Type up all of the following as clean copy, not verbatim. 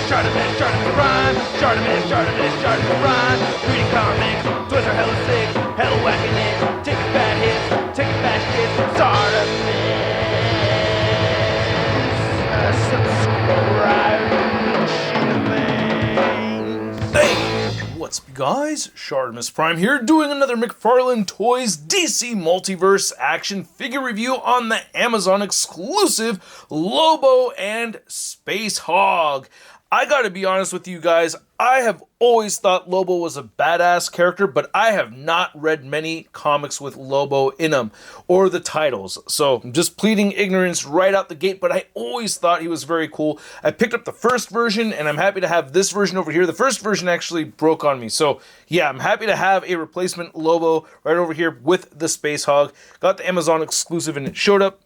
ShartimusPrime, ShartimusPrime. Reading comics, toys are hella sick, hella whacking it, taking bad hits, taking bad shit. Subscribe. Hey, what's up, guys? ShartimusPrime here, doing another McFarlaneToys DC Multiverse action figure review on the Amazon exclusive Lobo and Spacehog. I gotta be honest with you guys, I have always thought Lobo was a badass character, but I have not read many comics with Lobo in them, or the titles, so I'm just pleading ignorance right out the gate, but I always thought he was very cool. I picked up the first version, and I'm happy to have this version over here. The first version actually broke on me, so yeah, I'm happy to have a replacement Lobo right over here with the Spacehog. Got the Amazon exclusive, and it showed up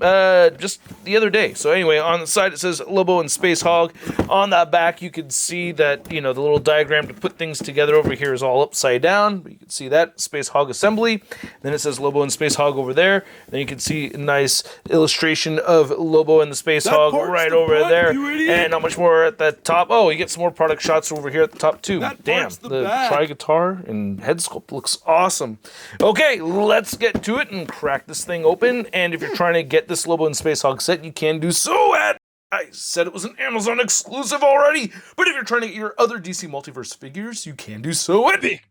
just the other day. So anyway, on the side it says Lobo and Spacehog. On the back you can see that, you know, the little diagram to put things together over here is all upside down, but you can see that Spacehog assembly. Then it says Lobo and Spacehog over there. Then you can see a nice illustration of Lobo and the Spacehog right over there. And not much more at the top. Oh, you get some more product shots over here at the top too. Damn, the tri-guitar and head sculpt looks awesome. Okay, let's get to it and crack this thing open. And if you're trying to get this Lobo and Spacehog set, you can do so at... I said it was an Amazon exclusive already, but if you're trying to get your other DC Multiverse figures, you can do so at Big!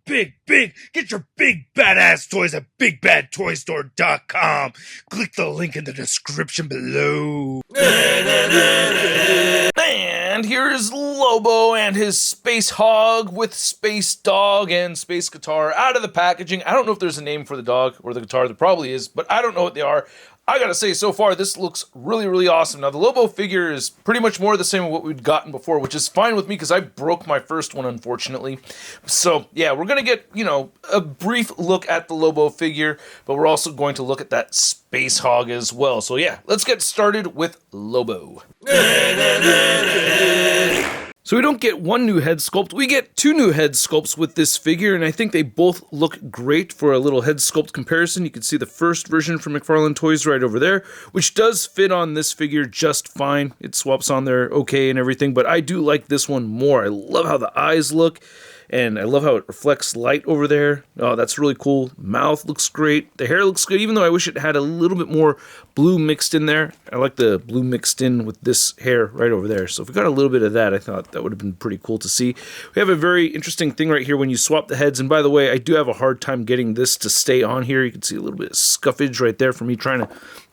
Get your big badass toys at BigBadToyStore.com. Click the link in the description below. And here's Lobo and his Spacehog with Space Dog and Space Guitar out of the packaging. I don't know if there's a name for the dog or the guitar. There probably is, but I don't know what they are. I gotta say, so far, this looks really, really awesome. Now, the Lobo figure is pretty much more the same as what we'd gotten before, which is fine with me because I broke my first one, unfortunately. So, yeah, we're gonna get, you know, a brief look at the Lobo figure, but we're also going to look at that Spacehog as well. So, yeah, let's get started with Lobo. So we don't get one new head sculpt, we get two new head sculpts with this figure, and I think they both look great for a little head sculpt comparison. You can see the first version from McFarlaneToys right over there, which does fit on this figure just fine. It swaps on there okay and everything, but I do like this one more. I love how the eyes look, and I love how it reflects light over there. Oh, that's really cool. Mouth looks great. The hair looks good, even though I wish it had a little bit more blue mixed in there. I like the blue mixed in with this hair right over there. So if we got a little bit of that, I thought that would have been pretty cool to see. We have a very interesting thing right here when you swap the heads. And by the way, I do have a hard time getting this to stay on here. You can see a little bit of scuffage right there from me trying to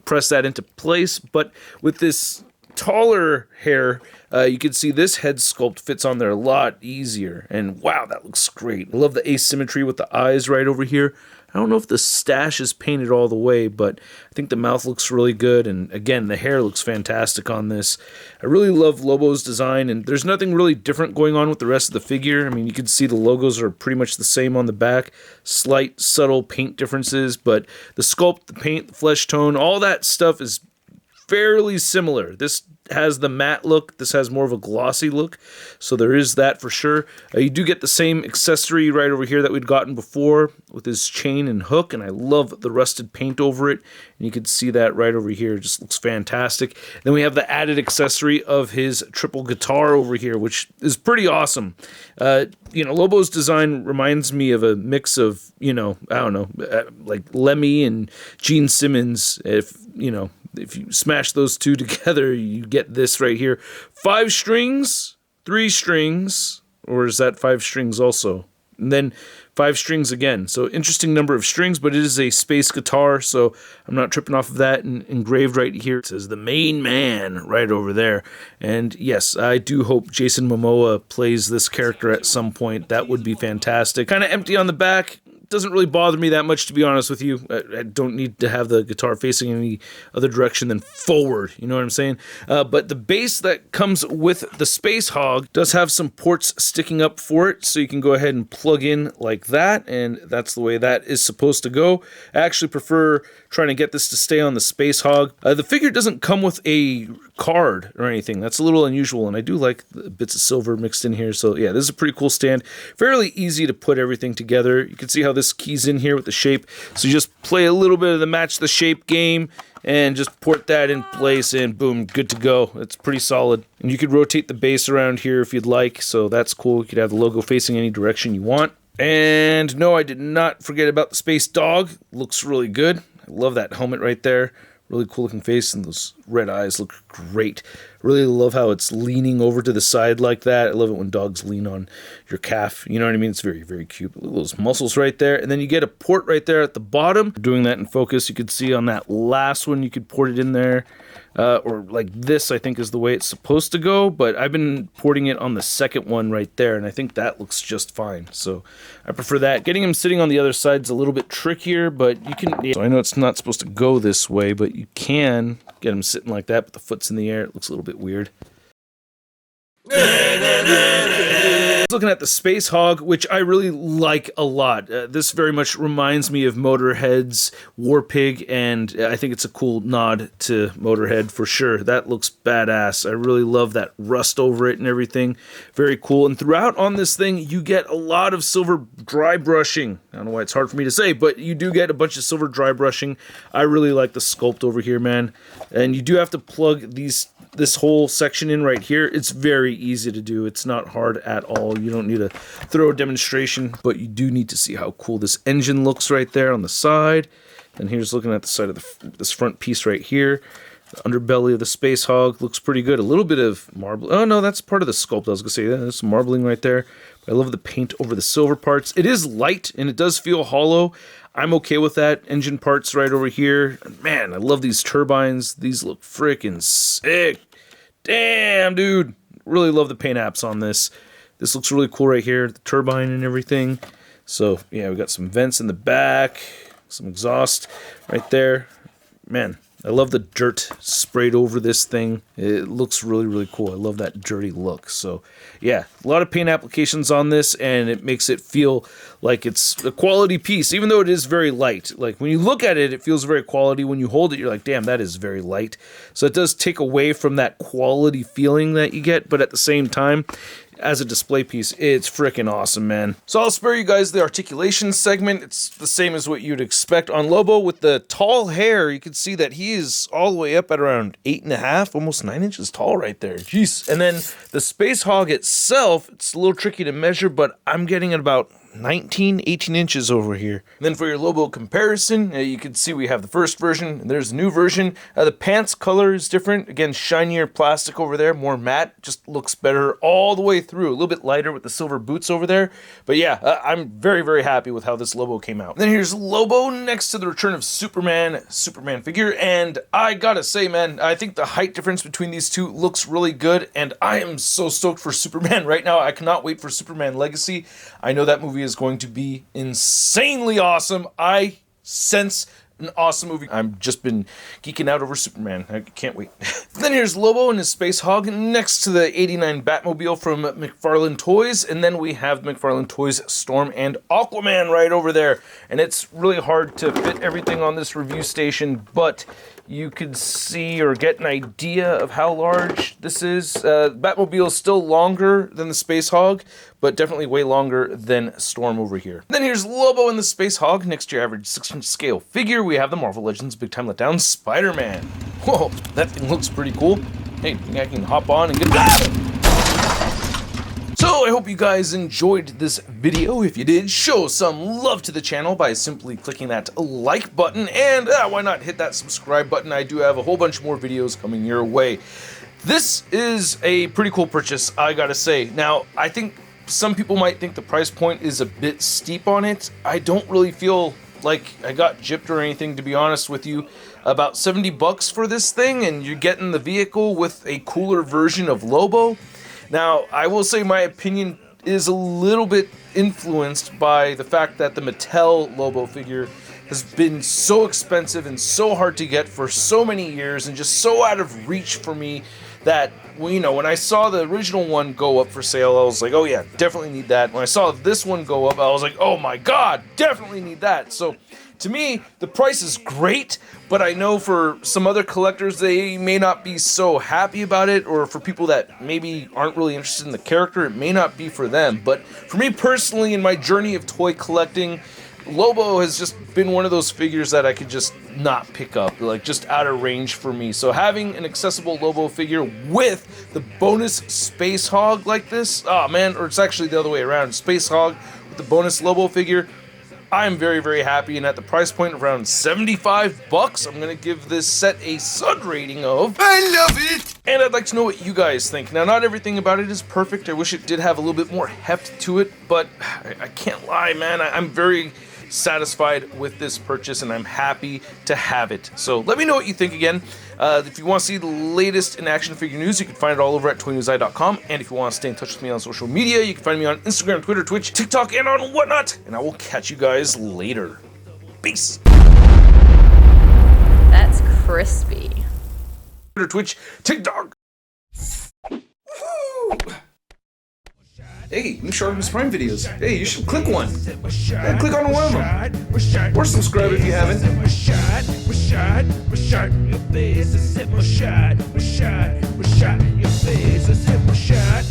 press that into place. But with this taller hair, you can see this head sculpt fits on there a lot easier, and wow, that looks great. I love the asymmetry with the eyes right over here. I don't know if the stash is painted all the way, but I think the mouth looks really good, and again, the hair looks fantastic on this. I really love Lobo's design, and there's nothing really different going on with the rest of the figure. I mean, you can see the logos are pretty much the same on the back, slight, subtle paint differences, but the sculpt, the paint, the flesh tone, all that stuff is fairly similar. This has the matte look, this has more of a glossy look, so there is that for sure. You do get the same accessory right over here that we'd gotten before with his chain and hook, and I love the rusted paint over it, and you can see that right over here. It just looks fantastic. Then we have the added accessory of his triple guitar over here, which is pretty awesome. You know, Lobo's design reminds me of a mix of, you know, I don't know, like Lemmy and Gene Simmons. If you smash those two together, you get this right here. 5 strings, 3 strings, or is that 5 strings also? And then 5 strings again. So interesting number of strings, but it is a space guitar, so I'm not tripping off of that. And engraved right here, it says the main man right over there. And yes, I do hope Jason Momoa plays this character at some point. That would be fantastic. Kind of empty on the back. Doesn't really bother me that much, to be honest with you. I don't need to have the guitar facing any other direction than forward, you know what I'm saying? But the base that comes with the Spacehog does have some ports sticking up for it, so you can go ahead and plug in like that, and that's the way that is supposed to go. I actually prefer trying to get this to stay on the Spacehog. The figure doesn't come with a card or anything. That's a little unusual, and I do like the bits of silver mixed in here, so yeah, this is a pretty cool stand. Fairly easy to put everything together. You can see how this keys in here with the shape. So you just play a little bit of the match the shape game and just port that in place and boom, good to go. It's pretty solid. And you could rotate the base around here if you'd like, so that's cool. You could have the logo facing any direction you want. And no, I did not forget about the Space Dog. Looks really good. I love that helmet right there. Really cool looking face, and those red eyes look great. Really love how it's leaning over to the side like that. I love it when dogs lean on your calf. You know what I mean? It's very, very cute. Look at those muscles right there. And then you get a port right there at the bottom. Doing that in focus, you could see on that last one, you could port it in there. Or like this, I think, is the way it's supposed to go. But I've been porting it on the second one right there, and I think that looks just fine. So I prefer that. Getting him sitting on the other side is a little bit trickier, but you can... So I know it's not supposed to go this way, but you can get him sitting like that, but the foot's in the air. It looks a little bit weird. Looking at the Spacehog, which I really like a lot. This very much reminds me of Motorhead's Warpig, and I think it's a cool nod to Motorhead for sure. That looks badass. I really love that rust over it and everything. Very cool. And throughout on this thing, you get a lot of silver dry brushing. I don't know why it's hard for me to say, but you do get a bunch of silver dry brushing. I really like the sculpt over here, man. And you do have to plug this whole section in right here. It's very easy to do. It's not hard at all. You don't need a thorough demonstration, but you do need to see how cool this engine looks right there on the side. And here's looking at the side of this front piece right here. The underbelly of the Spacehog looks pretty good. A little bit of marble. Oh no, that's part of the sculpt. I was gonna say there's some marbling right there. But I love the paint over the silver parts. It is light and it does feel hollow. I'm okay with that. Engine parts right over here. Man, I love these turbines. These look freaking sick. Damn, dude. Really love the paint apps on this. This looks really cool right here. The turbine and everything. So, yeah, we got some vents in the back. Some exhaust right there. Man, I love the dirt sprayed over this thing. It looks really, really cool. I love that dirty look. So, yeah, a lot of paint applications on this, and it makes it feel like it's a quality piece, even though it is very light. Like, when you look at it, it feels very quality. When you hold it, you're like, damn, that is very light. So it does take away from that quality feeling that you get, but at the same time, as a display piece, it's freaking awesome, man. So I'll spare you guys the articulation segment. It's the same as what you'd expect on Lobo. With the tall hair, you can see that he is all the way up at around 8.5, almost 9 inches tall right there. Jeez. And then the Spacehog itself, it's a little tricky to measure, but I'm getting at about 19, 18 inches over here. And then for your Lobo comparison, you can see we have the first version, and there's a new version. The pants color is different. Again, shinier plastic over there, more matte, just looks better all the way through. A little bit lighter with the silver boots over there. But yeah, I'm very, very happy with how this Lobo came out. And then here's Lobo next to the return of Superman figure. And I gotta say, man, I think the height difference between these two looks really good. And I am so stoked for Superman right now. I cannot wait for Superman Legacy. I know that movie is going to be insanely awesome. I sense an awesome movie. I've just been geeking out over Superman. I can't wait. Then here's Lobo and his Spacehog next to the 89 Batmobile from McFarlaneToys. And then we have McFarlaneToys Storm and Aquaman right over there. And it's really hard to fit everything on this review station, but you could see or get an idea of how large this is. Batmobile is still longer than the Spacehog, but definitely way longer than Storm over here. Then here's Lobo and the Spacehog next to your average 6-inch scale figure. We have the Marvel Legends Big Time Letdown Spider-Man. Whoa, that thing looks pretty cool. Hey, I can hop on and get... So I hope you guys enjoyed this video. If you did, show some love to the channel by simply clicking that like button, and why not hit that subscribe button. I do have a whole bunch more videos coming your way. This is a pretty cool purchase, I gotta say. Now, I think some people might think the price point is a bit steep on it. I don't really feel like I got gypped or anything, to be honest with you. About 70 bucks for this thing, and you're getting the vehicle with a cooler version of Lobo. Now, I will say my opinion is a little bit influenced by the fact that the Mattel Lobo figure has been so expensive and so hard to get for so many years and just so out of reach for me that, well, you know, when I saw the original one go up for sale, I was like, oh yeah, definitely need that. When I saw this one go up, I was like, oh my god, definitely need that. So to me, the price is great, but I know for some other collectors, they may not be so happy about it, or for people that maybe aren't really interested in the character, it may not be for them. But for me personally, in my journey of toy collecting, Lobo has just been one of those figures that I could just not pick up, like just out of range for me. So having an accessible Lobo figure with the bonus Spacehog like this, oh man, or it's actually the other way around, Spacehog with the bonus Lobo figure, I'm very, very happy, and at the price point of around $75, I'm gonna give this set a Sud rating of I love it! And I'd like to know what you guys think. Now, not everything about it is perfect. I wish it did have a little bit more heft to it, but I can't lie, man. I'm very satisfied with this purchase, and I'm happy to have it. So let me know what you think again. If you want to see the latest in action figure news, you can find it all over at toynewseye.com. And if you want to stay in touch with me on social media, you can find me on Instagram, Twitter, Twitch, TikTok, and on whatnot. And I will catch you guys later. Peace. That's crispy. Twitter, Twitch, TikTok. Woo! Hey, new ShartimusPrime videos. Hey, you should click one. Yeah, click on one of them. Or subscribe if you haven't. Your face, a sip, my shot, your face, a sip, my shot.